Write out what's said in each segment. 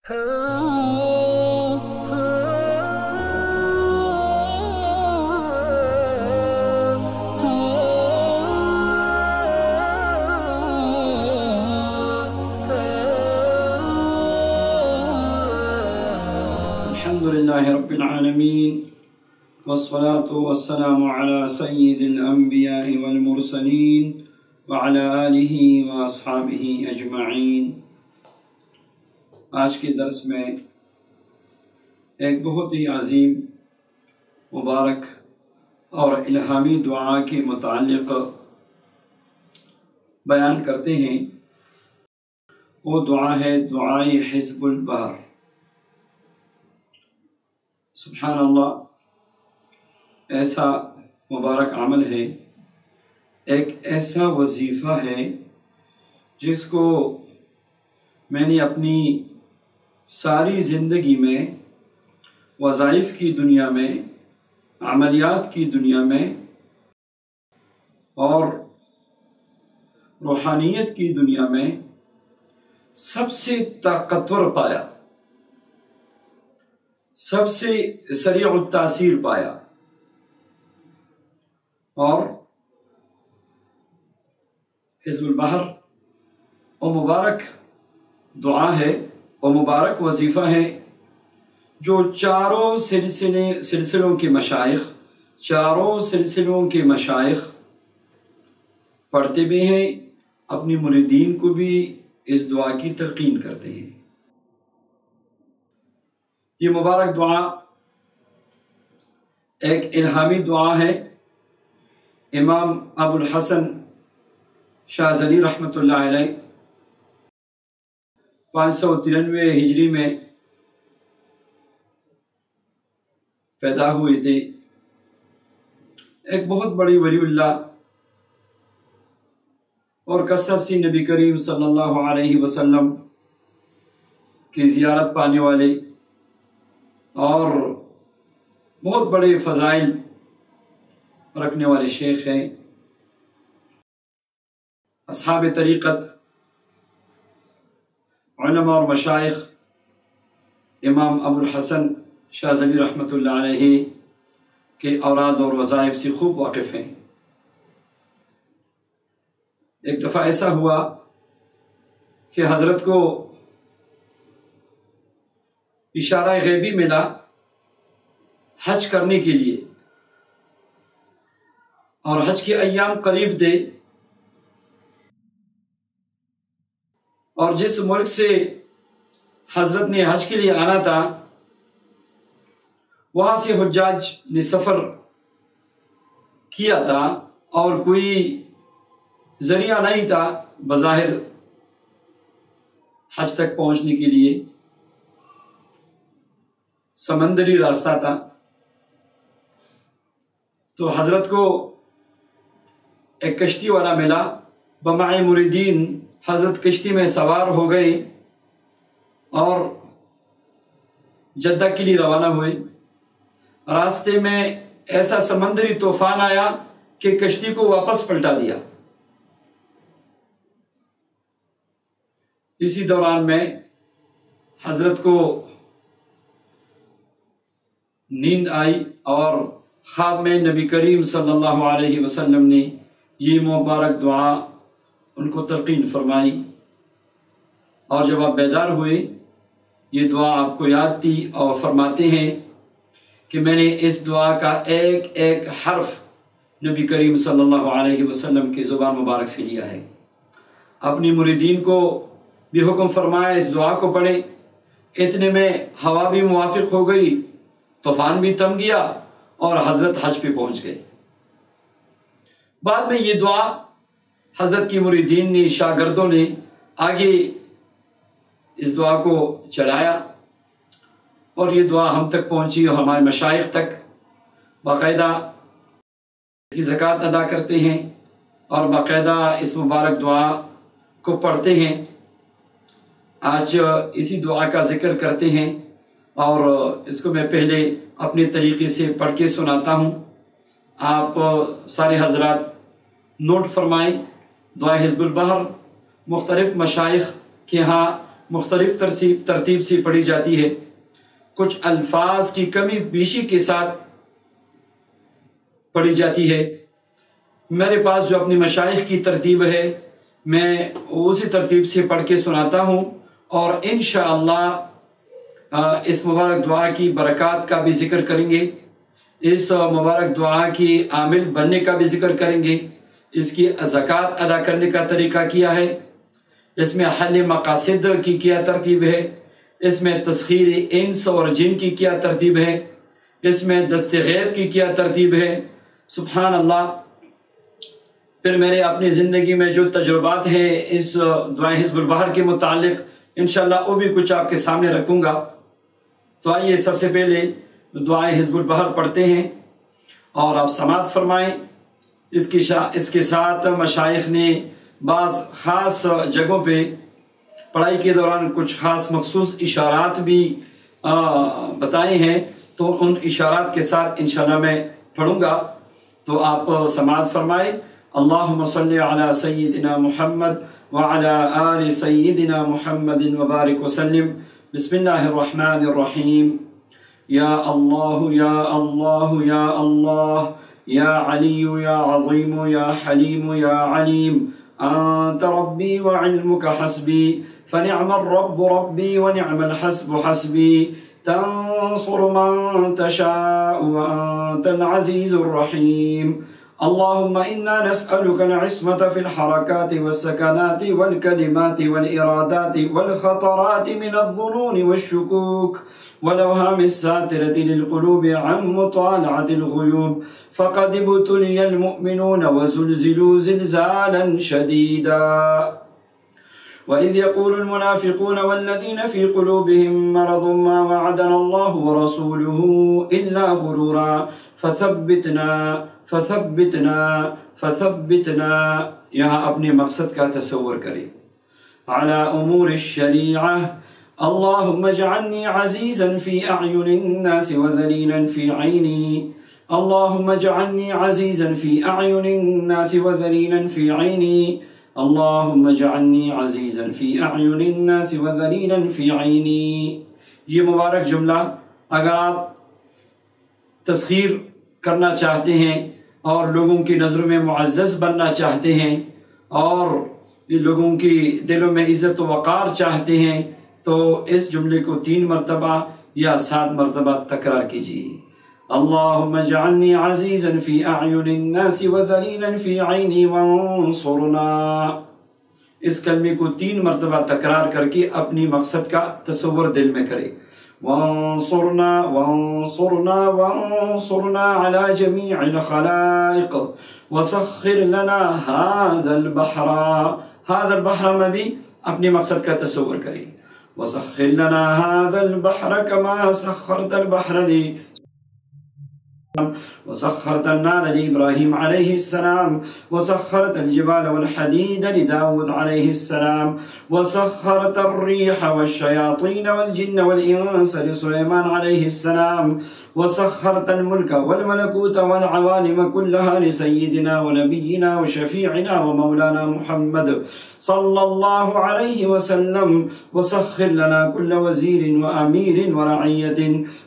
الحمدللہ رب العالمین والصلاة والسلام على سید الانبیاء والمرسلین وعلى آلہ واصحابہ اجمعین۔ آج کے درس میں ایک بہت ہی عظیم، مبارک اور الہامی دعا کے متعلق بیان کرتے ہیں۔ وہ دعا ہے دعائے حزب البحر۔ سبحان اللہ، ایسا مبارک عمل ہے، ایک ایسا وظیفہ ہے جس کو میں نے اپنی ساری زندگی میں، وظائف کی دنیا میں، عملیات کی دنیا میں اور روحانیت کی دنیا میں سب سے طاقتور پایا، سب سے سریع التاثیر پایا۔ اور حزب البحر وہ مبارک دعا ہے، وہ مبارک وظیفہ ہے جو چاروں سلسلوں کے مشائخ پڑھتے بھی ہیں، اپنی مریدین کو بھی اس دعا کی تلقین کرتے ہیں۔ یہ مبارک دعا ایک الہامی دعا ہے۔ امام ابو الحسن شاذلی رحمۃ اللہ علیہ 593 ہجری میں پیدا ہوئے تھے۔ ایک بہت بڑی ولی اللہ اور کثرت سے نبی کریم صلی اللہ علیہ وسلم کی زیارت پانے والے اور بہت بڑے فضائل رکھنے والے شیخ ہیں۔ اصحاب طریقت، علماء اور مشائخ امام ابو الحسن شاذلی رحمۃ اللہ علیہ کے اوراد اور وظائف سے خوب واقف ہیں۔ ایک دفعہ ایسا ہوا کہ حضرت کو اشارہ غیبی ملا حج کرنے کے لیے، اور حج کے ایام قریب تھے، اور جس ملک سے حضرت نے حج کے لیے آنا تھا وہاں سے حجاج نے سفر کیا تھا، اور کوئی ذریعہ نہیں تھا بظاہر حج تک پہنچنے کے لیے، سمندری راستہ تھا۔ تو حضرت کو ایک کشتی والا ملا، بمعِ مریدین حضرت کشتی میں سوار ہو گئے اور جدہ کے لیے روانہ ہوئے۔ راستے میں ایسا سمندری طوفان آیا کہ کشتی کو واپس پلٹا دیا۔ اسی دوران میں حضرت کو نیند آئی، اور خواب میں نبی کریم صلی اللہ علیہ وسلم نے یہ مبارک دعا ان کو تلقین فرمائی، اور جب آپ بیدار ہوئے یہ دعا آپ کو یاد تھی، اور فرماتے ہیں کہ میں نے اس دعا کا ایک ایک حرف نبی کریم صلی اللہ علیہ وسلم کی زبان مبارک سے لیا ہے۔ اپنی مریدین کو بھی حکم فرمایا اس دعا کو پڑھے۔ اتنے میں ہوا بھی موافق ہو گئی، طوفان بھی تھم گیا، اور حضرت حج پہ پہنچ گئے۔ بعد میں یہ دعا حضرت کی مریدین نے، شاگردوں نے آگے اس دعا کو چلایا، اور یہ دعا ہم تک پہنچی اور ہمارے مشائخ تک باقاعدہ اس کی زکوٰۃ ادا کرتے ہیں اور باقاعدہ اس مبارک دعا کو پڑھتے ہیں۔ آج اسی دعا کا ذکر کرتے ہیں، اور اس کو میں پہلے اپنے طریقے سے پڑھ کے سناتا ہوں۔ آپ سارے حضرات نوٹ فرمائیں۔ دعا حزب البحر مختلف مشائخ کے ہاں مختلف ترتیب سے پڑھی جاتی ہے، کچھ الفاظ کی کمی بیشی کے ساتھ پڑھی جاتی ہے۔ میرے پاس جو اپنی مشائخ کی ترتیب ہے میں اسی ترتیب سے پڑھ کے سناتا ہوں، اور انشاءاللہ اس مبارک دعا کی برکات کا بھی ذکر کریں گے، اس مبارک دعا کی عامل بننے کا بھی ذکر کریں گے، اس کی زکوٰۃ ادا کرنے کا طریقہ کیا ہے، اس میں حل مقاصد کی کیا ترتیب ہے، اس میں تسخیر انس اور جن کی کیا ترتیب ہے، اس میں دست غیب کی کیا ترتیب ہے۔ سبحان اللہ۔ پھر میرے اپنی زندگی میں جو تجربات ہیں اس دعائے حزب البحر کے متعلق انشاءاللہ وہ بھی کچھ آپ کے سامنے رکھوں گا۔ تو آئیے سب سے پہلے دعائے حزب البحر پڑھتے ہیں اور آپ سماعت فرمائیں۔ اس کے ساتھ مشائخ نے بعض خاص جگہوں پہ پڑھائی کے دوران کچھ خاص مخصوص اشارات بھی بتائے ہیں، تو ان اشارات کے ساتھ انشاءاللہ میں پڑھوں گا، تو آپ سماعت فرمائیں۔ اللہم صلی علی سیدنا محمد وعلی آل سیدنا محمد وبارک وسلم۔ بسم اللہ الرحمن الرحیم۔ یا اللہ یا اللہ یا اللہ، یا علی یا عظیم یا حلیم یا علیم، انت ربی وعلمک حسبی، فنعم الرب ربی ونعم الحسب حسبی، تنصر من تشاء وانت العزیز الرحیم۔ اللهم إنا نسألك العصمة في الحركات والسكنات والكلمات والإرادات والخطرات من الظنون والشكوك والأوهام الساترة للقلوب عن مطالعة الغيوب، فقد ابتلي المؤمنون وزلزلوا زلزالا شديدا، وإذ يقول المنافقون والذين في قلوبهم مرض ما وعدنا الله ورسوله إلا غرورا، فثبتنا یہاں اپنے مقصد کا تصور کریں۔ على امور الشریعہ، اللہم اجعلنی عزیزا فی اعین الناس وذلیلا فی عینی، اللہم اجعلنی عزیزا فی اعین الناس وذلیلا فی عینی، اللہم اجعلنی عزیزا فی اعین الناس وذلیلا فی عینی۔ یہ مبارک جملہ اگر آپ تسخیر کرنا چاہتے ہیں اور لوگوں کی نظروں میں معزز بننا چاہتے ہیں اور لوگوں کی دلوں میں عزت و وقار چاہتے ہیں، تو اس جملے کو 3 مرتبہ یا 7 مرتبہ تکرار کیجیے۔ اللہم اجعلنی عزیزا فی اعین الناس وذلیلا فی عینی وانصرنا۔ اس کلمے کو 3 مرتبہ تکرار کر کے اپنی مقصد کا تصور دل میں کرے۔ وانصرنا وانصرنا وانصرنا على جميع الخلائق وسخر لنا هذا البحر، هذا البحر میں بھی اپنے مقصد کا تصور کریں۔ وسخر لنا هذا البحر كما سخرت البحر لي وسخرت النار لإبراهيم عليه السلام، وسخرت الجبال والحديد لداود عليه السلام، وسخرت الريح والشياطين والجن والإنس لسليمان عليه السلام، وسخرت الملك والملكوت والعوالم كلها لسيدنا ونبينا وشفيعنا ومولانا محمد صلى الله عليه وسلم، وسخر لنا كل وزير وأمير ورعية،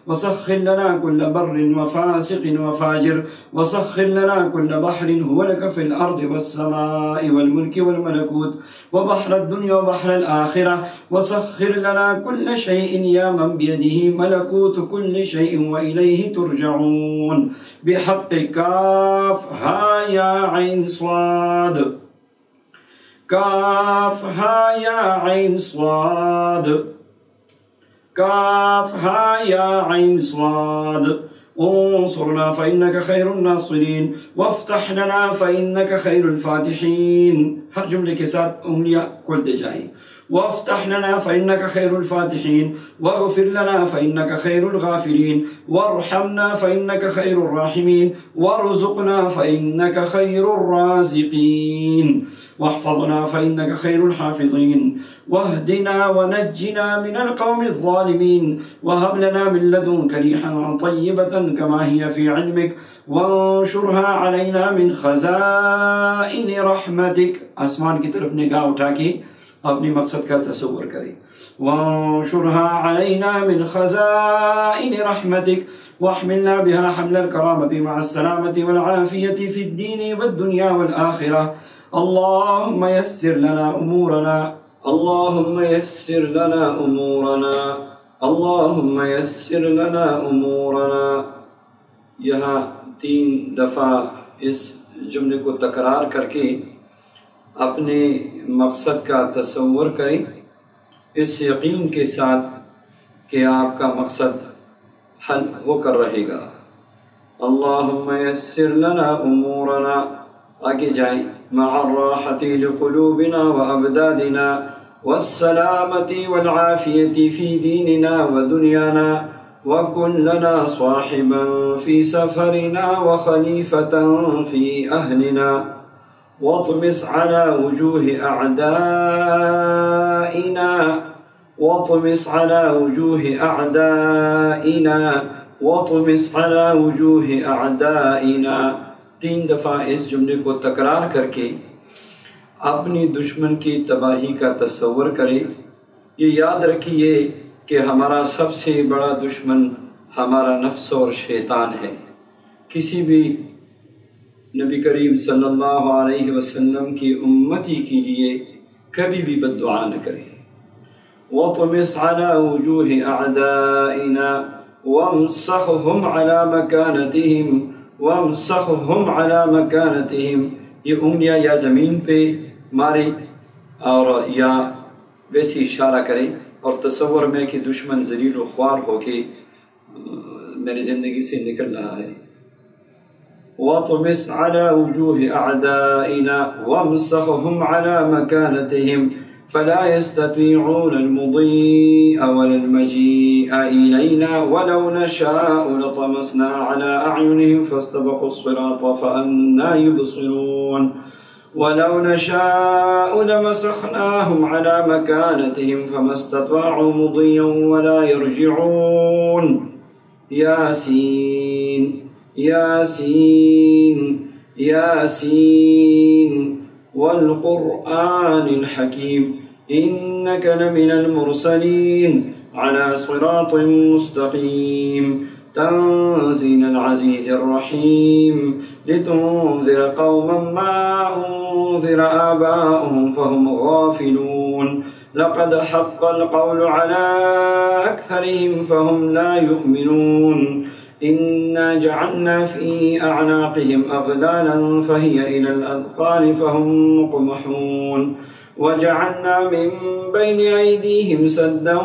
وسخر لنا كل بر وفاسق وفاجر، وسخر لنا كل بحر هو لك في الأرض والسماء والملك والملكوت وبحر الدنيا وبحر الآخرة، وسخر لنا كل شيء يا من بيده ملكوت كل شيء وإليه ترجعون، بحق كاف ها يا عين صاد، كاف ها يا عين صاد، كاف ها يا عين صاد، انصرنا فإنك خير الناصرين، وافتح لنا فإنك خير الفاتحين۔ ہر جملے کے ساتھ انگلیاں کھولتے جائیں۔ وافتح لنا فإنك خير الفاتحين، واغفر لنا فإنك خير الغافرين، وارحمنا فإنك خير الراحمين، وارزقنا فإنك خير الرازقين، واحفظنا فإنك خير الحافظين، واهدنا ونجنا من القوم الظالمين، وهب لنا من لدنك ريحا طيبة كما هي في علمك، وانشرها علينا من خزائن رحمتك۔ آسمان کی طرف نگاہ اٹھا کے اپنی مقصد کا تصور کریں۔ وانشرها علينا من خزائن رحمتك واحملنا بها حمل الكرامة مع السلامة والعافية في الدين والدنيا والآخرة اللهم يسر لنا أمورنا اللهم يسر لنا أمورنا اللهم يسر لنا أمورنا۔ یہاں 3 دفعہ اس جملے کو تکرار کر کے اپنے مقصد کا تصور کریں، اس یقین کے ساتھ کہ آپ کا مقصد حل ہو کر رہے گا۔ اللہم یسر لنا امورنا، آگے جائیں، مع الراحة لقلوبنا وابداننا والسلامة والعافية في ديننا ودنيانا وكن لنا صاحبا في سفرنا وخليفة في أهلنا واطمس على وجوه أعدائنا واطمس على وجوه أعدائنا واطمس على وجوه أعدائنا۔ 3 دفعہ اس جملے کو تکرار کر کے اپنی دشمن کی تباہی کا تصور کرے۔ یہ یاد رکھیے کہ ہمارا سب سے بڑا دشمن ہمارا نفس اور شیطان ہے۔ کسی بھی نبی کریم صلی اللہ علیہ وسلم کی امتی کے لیے کبھی بھی بد دعا نہ کریں۔ وَطْمِسْ عَلَى وُجُوهِ أَعْدَائِنَا وَامْسَخْهُمْ عَلَى مَكَانَتِهِمْ وَامْسَخْهُمْ عَلَى مَكَانَتِهِمْ۔ یہ انگلیاں یا زمین پہ مارے اور یا ویسے اشارہ کرے اور تصور میں کہ دشمن ذلیل و خوار ہو کے میری زندگی سے نکل رہا ہے۔ وَطْمِسْ عَلَى وُجُوهِ أَعْدَائِنَا وَامْسَخْهُمْ عَلَى مَكَانَتِهِمْ فَلَا يَسْتَطِيعُونَ الْمُضِيءَ وَلَا الْمَجِيءَ إِلَيْنَا وَلَوْ نَشَاءُ لَطَمَسْنَا عَلَى أَعْيُنِهِمْ فَاسْتَبَقُوا الصِّرَاطَ فَأَنَّىٰ يُبْصِرُونَ وَلَوْ نَشَاءُ لَمَسَخْنَاهُمْ عَلَى مَكَانَتِهِمْ فَمَا اسْتَطَاعُوا مُضِيًّا وَلَا يَرْجِعُونَ۔ ياسين ياسين ياسين والقرآن الحكيم إنك لمن المرسلين على صراط مستقيم تنزيل العزيز الرحيم لتنذر قوما ما أنذر آباؤهم فهم غافلون لقد حق القول على أكثرهم فهم لا يؤمنون إنا جعلنا في أعناقهم أغلالا فهي إلى الأذقان فهم مقمحون وجعلنا من بين أيديهم سدا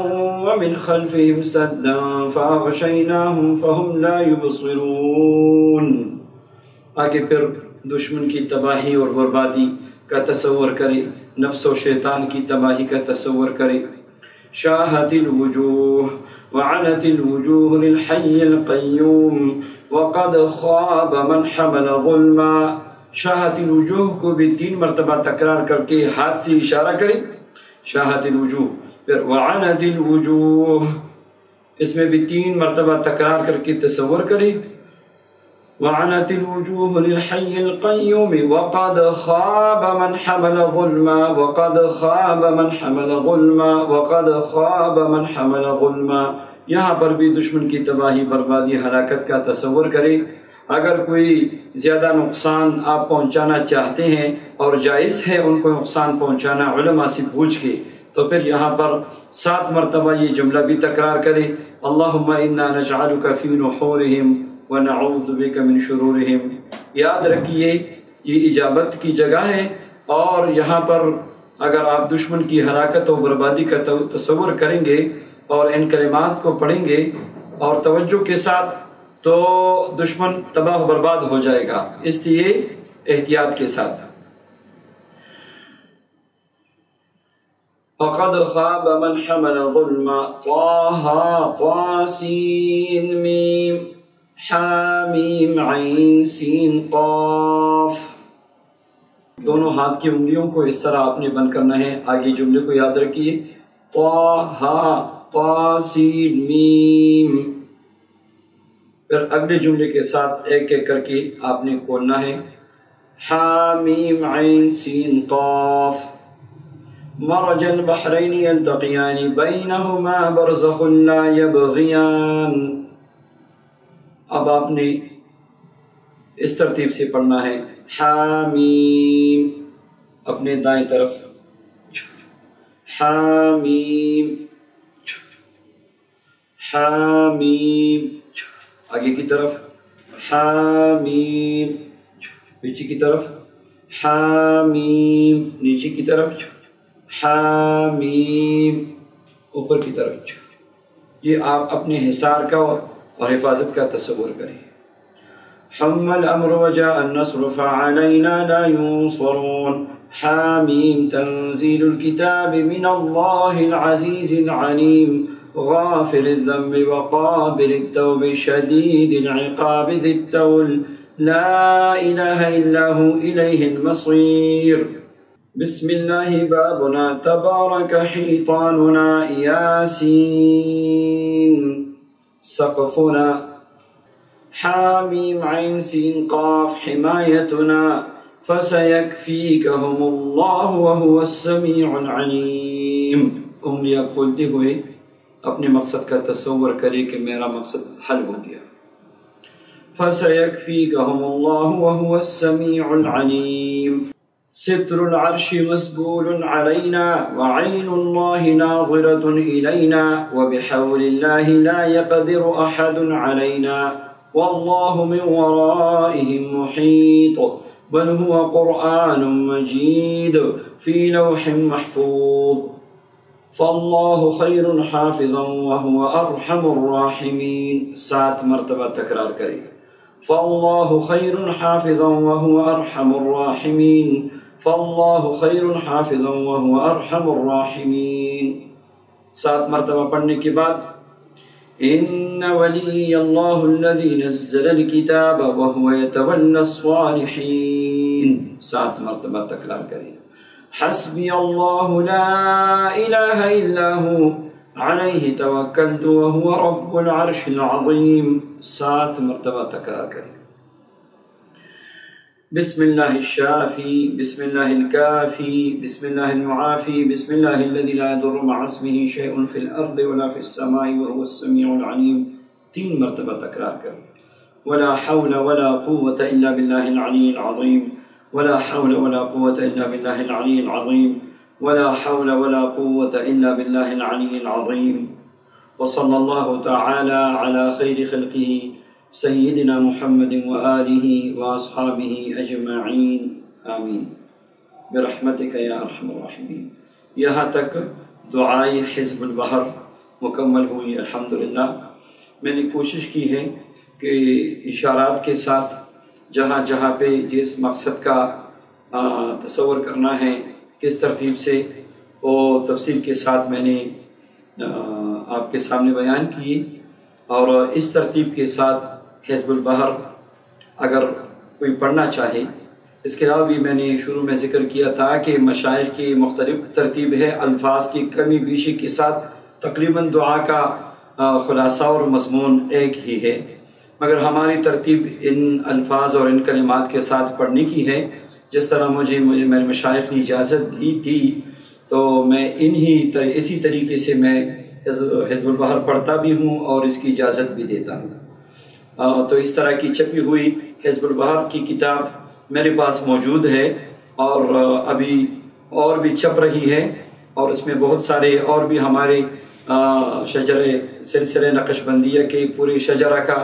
ومن خلفهم سدا فأغشيناهم فهم لا يبصرون۔ آگے پھر دشمن کی تباہی اور بربادی کا تصور کرے، نفس و شیطان کی تباہی کا تصور کرے۔ شاہت الوجوہ وعنت الوجوہ للحی القیوم وقد خواب من حمل ظلما۔ شاہت الوجوہ کو بھی 3 مرتبہ تکرار کر کے ہاتھ سے اشارہ کرے، شاہت الوجوہ، پھر وعنت الوجوہ، اس میں بھی 3 مرتبہ تکرار کر کے تصور کرے۔ وعنت الوجوہ للحی القیوم وقد خواب من حمل ظلما وقد خواب من حمل ظلما وقد خواب من حمل ظلما۔ یہاں پر بھی دشمن کی تباہی، بربادی، ہلاکت کا تصور کرے۔ اگر کوئی زیادہ نقصان آپ پہنچانا چاہتے ہیں اور جائز ہے ان کو نقصان پہنچانا علماء سے پوچھ کے، تو پھر یہاں پر 7 مرتبہ یہ جملہ بھی تکرار کرے، اللہم انا نجعلک فی نحورہم ونعوذ بک من شرورہم۔ یاد رکھیے یہ اجابت کی جگہ ہے، اور یہاں پر اگر آپ دشمن کی ہلاکت و بربادی کا تصور کریں گے اور ان کلمات کو پڑھیں گے اور توجہ کے ساتھ، تو دشمن تباہ و برباد ہو جائے گا، اس لیے احتیاط کے ساتھ۔ وقد خواب من حمل ظلما طه طاسين ميم حامیم عین سین قاف۔ دونوں ہاتھ کی انگلیوں کو اس طرح آپ نے بند کرنا ہے۔ آگے جملے کو یاد رکھیے، طه طاسین میم، پھر اگلے جملے کے ساتھ ایک ایک کر کے آپ نے کھولنا ہے، حامیم عین سین قاف۔ مرج البحرین یلتقیان بینہما برزخ لا یبغیان۔ اب آپ نے اس ترتیب سے پڑھنا ہے، حامیم اپنے دائیں طرف، حامیم حامیم، آگے کی طرف حامیم، پیچھے کی طرف حامیم، نیچے کی طرف حامیم، اوپر کی طرف۔ یہ آپ اپنے حصار کا اور حفاظت کا تصور کریں۔ حم الامر وجاء النصر فعلينا لا ينصرون، حامیم تنزيل الكتاب من الله العزيز العليم، غافر الذنب وقابل التوب شديد العقاب ذي الطول، لا إله إلا هو إليه المصير۔ بسم الله بابنا تبارك حيطاننا ياسين سقفنا، حامیم عین سین قاف حمایتنا، فسيكفيكهم الله وهو السميع العليم۔ انگلیاں کھولتے ہوئے اپنے مقصد کا تصور کرے کہ میرا مقصد حل ہو گیا۔ فسيكفيكهم الله وهو السميع العليم۔ ستر العرش مسبول علينا وعين الله ناظرة إلينا، وبحول الله لا يقدر أحد علينا، والله من ورائهم محيط، بل هو قرآن مجيد في لوح محفوظ، فالله خير حافظا وهو أرحم الراحمين۔ 7 مرتبہ تکرار کریں، فالله خير حافظا وهو أرحم الراحمين، فالله خير حافظا وهو أرحم الراحمين۔ 7 مرتبہ پڑھنے کے بعد إن ولي الله الذي نزل الكتاب وهو يتولى الصالحين، 7 مرتبہ تکرار کریں، حسبي الله لا إله إلا هو عليه توكلت وهو رب العرش العظيم، 7 مرتبہ تکرار کریں، بسم الله الشافي، بسم الله الكافي، بسم الله المعافي، بسم الله الذي لا يضر مع اسمه شيء في الأرض ولا في السماء وهو السميع العليم، 3 مرتبہ تکرار کریں، ولا حول ولا قوة إلا بالله العلي العظيم، ولا حول ولا قوة إلا بالله العلي العظيم، ولا حول ولا قوة إلا بالله العلي العظيم۔ وصلى الله تعالى على خير خلقه سیدنا محمد وآلہ واصحابہ اجمعین، آمین برحمتک یا ارحم الراحمین۔ یہاں تک دعائے حزب البحر مکمل ہوئی الحمدللہ۔ میں نے کوشش کی ہے کہ اشارات کے ساتھ جہاں جہاں پہ جس مقصد کا تصور کرنا ہے کس ترتیب سے وہ تفصیل کے ساتھ میں نے آپ کے سامنے بیان کی، اور اس ترتیب کے ساتھ حزب البحر اگر کوئی پڑھنا چاہے، اس کے علاوہ بھی میں نے شروع میں ذکر کیا تھا کہ مشائخ کی مختلف ترتیب ہے، الفاظ کی کمی بیشی کے ساتھ تقریباً دعا کا خلاصہ اور مضمون ایک ہی ہے، مگر ہماری ترتیب ان الفاظ اور ان کلمات کے ساتھ پڑھنے کی ہے جس طرح مجھے میرے مشائخ نے اجازت دی تھی، تو میں اسی طریقے سے میں حزب البحر پڑھتا بھی ہوں اور اس کی اجازت بھی دیتا ہوں۔ تو اس طرح کی چھپی ہوئی حزب البحر کی کتاب میرے پاس موجود ہے، اور ابھی اور بھی چھپ رہی ہے، اور اس میں بہت سارے اور بھی ہمارے شجر سلسلہ نقش بندیہ کے پورے شجرہ کا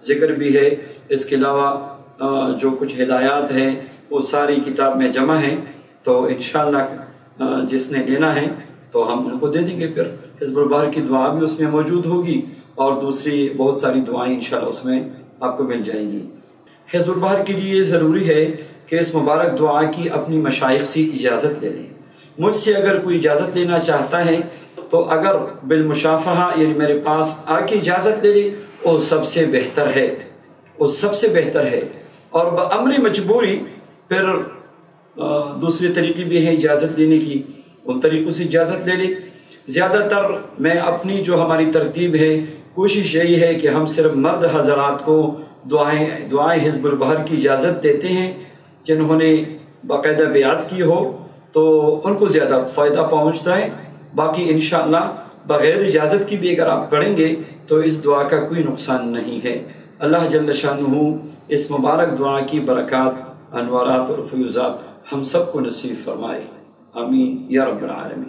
ذکر بھی ہے۔ اس کے علاوہ جو کچھ ہدایات ہیں وہ ساری کتاب میں جمع ہیں، تو انشاءاللہ جس نے لینا ہے تو ہم ان کو دے دیں گے۔ پھر حزب البحر کی دعا بھی اس میں موجود ہوگی، اور دوسری بہت ساری دعائیں انشاءاللہ اس میں آپ کو مل جائیں گی۔ حزب البحر کے لیے ضروری ہے کہ اس مبارک دعا کی اپنی مشائخ سے اجازت لے لیں۔ مجھ سے اگر کوئی اجازت لینا چاہتا ہے تو اگر بالمشافہہ یعنی میرے پاس آ کے اجازت لے لے، وہ سب سے بہتر ہے، وہ سب سے بہتر ہے۔ اور بامر مجبوری پھر دوسرے طریقے بھی ہیں اجازت لینے کی، ان طریقوں سے اجازت لے لے۔ زیادہ تر میں اپنی جو ہماری ترتیب ہے کوشش یہی ہے کہ ہم صرف مرد حضرات کو دعائیں حزب البحر کی اجازت دیتے ہیں جنہوں نے باقاعدہ بیعت کی ہو، تو ان کو زیادہ فائدہ پہنچتا ہے۔ باقی انشاءاللہ بغیر اجازت کی بھی اگر آپ پڑھیں گے تو اس دعا کا کوئی نقصان نہیں ہے۔ اللہ جل شانہ اس مبارک دعا کی برکات، انوارات اور فیوزات ہم سب کو نصیب فرمائے، آمین یا رب العالمین۔